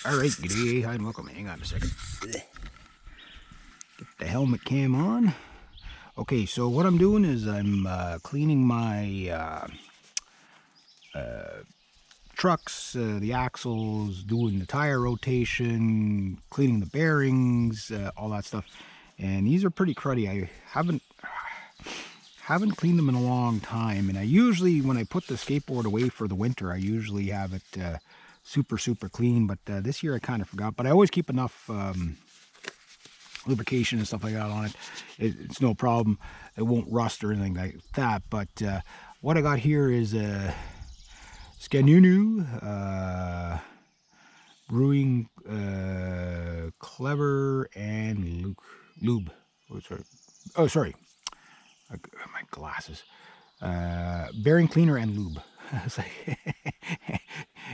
Alright, good day, hi and welcome. Hang on a second. Get the helmet cam on. Okay, so what I'm doing is I'm cleaning my trucks, the axles, doing the tire rotation, cleaning the bearings, all that stuff. And these are pretty cruddy. I haven't cleaned them in a long time. And I usually, when I put the skateboard away for the winter, I usually have it super clean. But this year I kind of forgot. But I always keep enough lubrication and stuff like that on it. It's no problem. It won't rust or anything like that. But what I got here is a Scanunu Brewing Clever and Lube. Oh, sorry. My glasses. Bearing cleaner and lube. It's like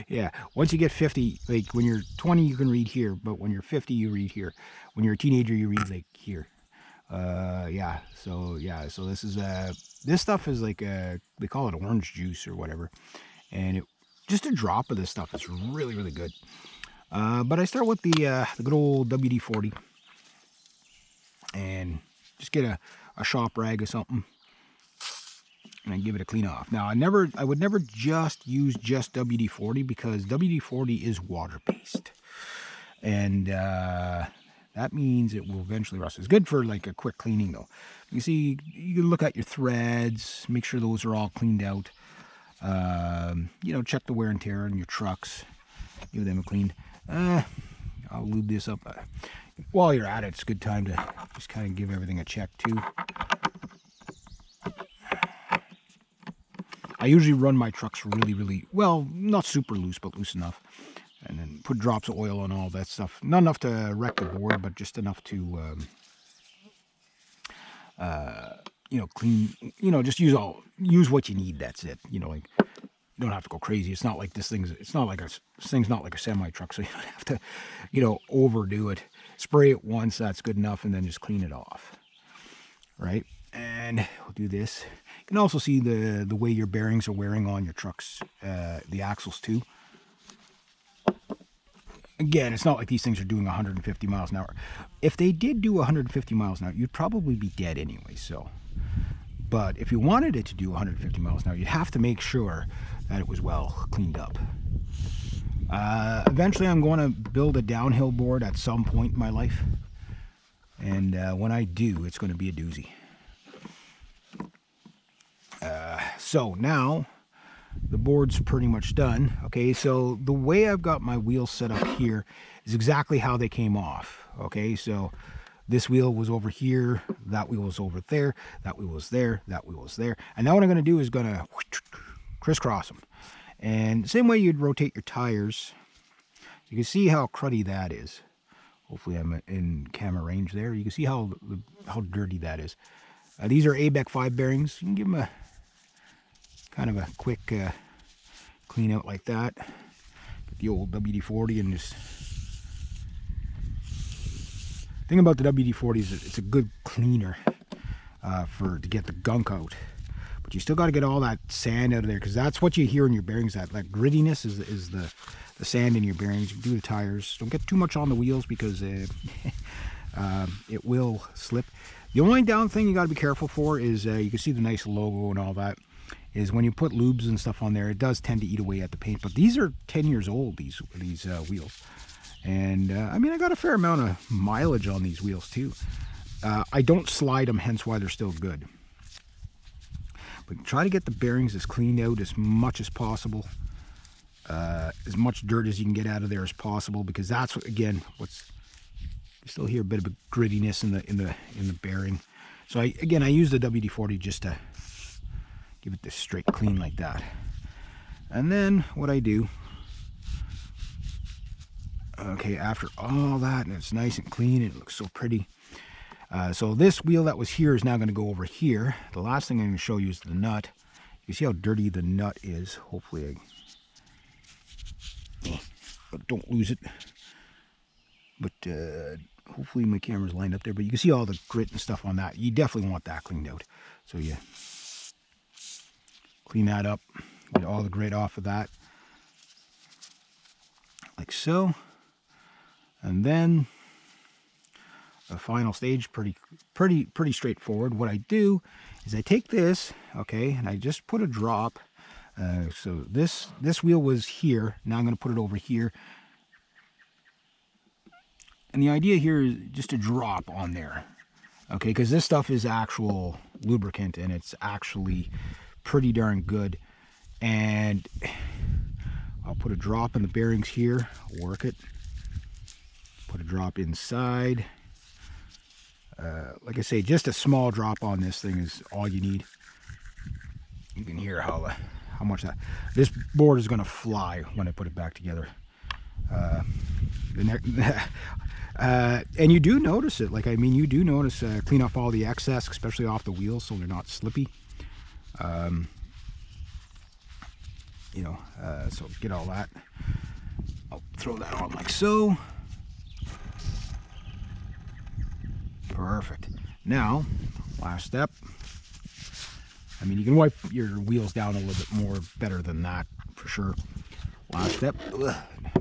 yeah, once you get 50, like when you're 20 you can read here, but when you're 50 you read here. When you're a teenager you read like here. So this is this stuff is like they call it orange juice or whatever, and just a drop of this stuff is really good. But I start with the good old WD-40 and just get a shop rag or something and I give it a clean off. Now I would never just use just WD-40 because WD-40 is water based, and that means it will eventually rust. It's good for like a quick cleaning though. You see, you can look at your threads, make sure those are all cleaned out. Check the wear and tear on your trucks, give them a clean. I'll lube this up. While you're at it, it's a good time to just kind of give everything a check too. I usually run my trucks really well, not super loose, but loose enough. And then put drops of oil on all that stuff. Not enough to wreck the board, but just enough to, clean, just use what you need. That's it. Like, you don't have to go crazy. It's not like this thing's not like a semi truck, so you don't have to, overdo it. Spray it once, that's good enough, and then just clean it off. Right? And we'll do this. You can also see the way your bearings are wearing on your trucks, the axles too. Again, it's not like these things are doing 150 miles an hour. If they did do 150 miles an hour, you'd probably be dead anyway. So, but if you wanted it to do 150 miles an hour, you'd have to make sure that it was well cleaned up. Eventually, I'm going to build a downhill board at some point in my life, and when I do, it's going to be a doozy. So now the board's pretty much done. Okay, so the way I've got my wheels set up here is exactly how they came off. Okay, so this wheel was over here, that wheel was over there, that wheel was there, that wheel was there. And now what I'm going to do is going to crisscross them. And same way you'd rotate your tires. You can see how cruddy that is. Hopefully I'm in camera range there. You can see how dirty that is. These are ABEC 5 bearings. You can give them a kind of a quick clean out like that. Get the old WD-40 and just... thing about the WD-40 is that it's a good cleaner to get the gunk out. But you still got to get all that sand out of there, because that's what you hear in your bearings. That grittiness is the sand in your bearings. You do the tires. Don't get too much on the wheels because it will slip. The only down thing you got to be careful for is you can see the nice logo and all that. Is when you put lubes and stuff on there, it does tend to eat away at the paint. But these are 10 years old, these wheels. And I got a fair amount of mileage on these wheels too. I don't slide them, hence why they're still good. But try to get the bearings as cleaned out as much as possible. As much dirt as you can get out of there as possible, because that's what, again, you still hear a bit of a grittiness in the bearing. So I use the WD-40 just to give it this straight clean like that. And then what I do, okay, after all that, and it's nice and clean, it looks so pretty. So this wheel that was here is now going to go over here. The last thing I'm going to show you is the nut. You see how dirty the nut is. Hopefully don't lose it. But hopefully my camera's lined up there. But you can see all the grit and stuff on that. You definitely want that cleaned out. So you clean that up, get all the grit off of that, like so. And then the final stage, pretty straightforward. What I do is I take this, okay, and I just put a drop. So this wheel was here. Now I'm going to put it over here. And the idea here is just a drop on there, okay, because this stuff is actual lubricant and it's actually pretty darn good. And I'll put a drop in the bearings here, work it, put a drop inside. Like I say, just a small drop on this thing is all you need. You can hear how much this board is going to fly when I put it back together. And you do notice it. Like, I mean, you do notice clean off all the excess, especially off the wheels, so they're not slippy. You know, so get all that. I'll throw that on like so. Perfect. Now, last step. I mean, you can wipe your wheels down a little bit more better than that, for sure. Last step.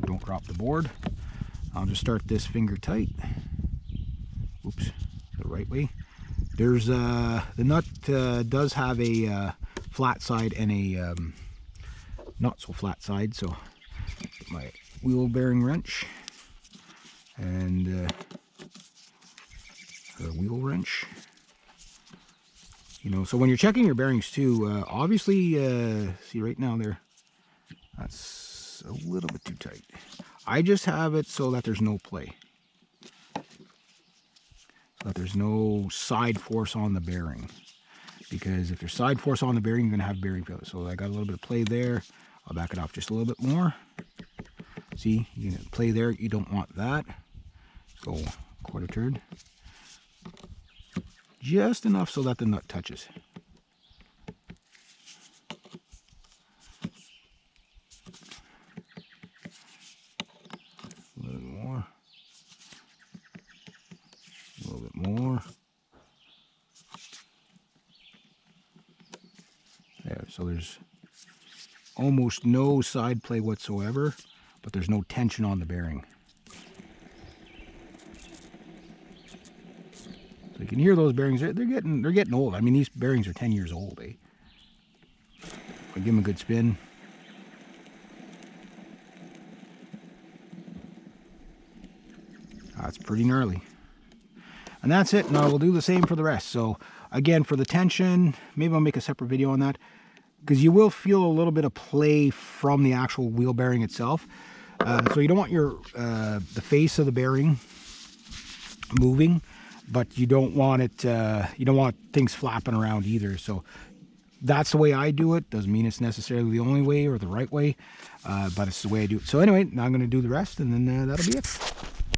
Don't drop the board. I'll just start this finger tight. Oops, the right way. There's the nut does have a flat side and a not so flat side. So get my wheel bearing wrench and the wheel wrench. You know, so when you're checking your bearings too, obviously, see right now there, that's a little bit too tight. I just have it so that there's no play. So that there's no side force on the bearing. Because if there's side force on the bearing, you're going to have bearing failure. So I got a little bit of play there. I'll back it off just a little bit more. See, you can play there. You don't want that. So, quarter turn. Just enough so that the nut touches. A little more. A little bit more. There, so there's almost no side play whatsoever, but there's no tension on the bearing. So you can hear those bearings, they're getting old. I mean, these bearings are 10 years old, eh? I give them a good spin. That's pretty gnarly. And that's it. Now we'll do the same for the rest. So again, for the tension, maybe I'll make a separate video on that, because you will feel a little bit of play from the actual wheel bearing itself. So you don't want your the face of the bearing moving, but you don't want it. You don't want things flapping around either. So that's the way I do it. Doesn't mean it's necessarily the only way or the right way, but it's the way I do it. So anyway, now I'm going to do the rest, and then that'll be it.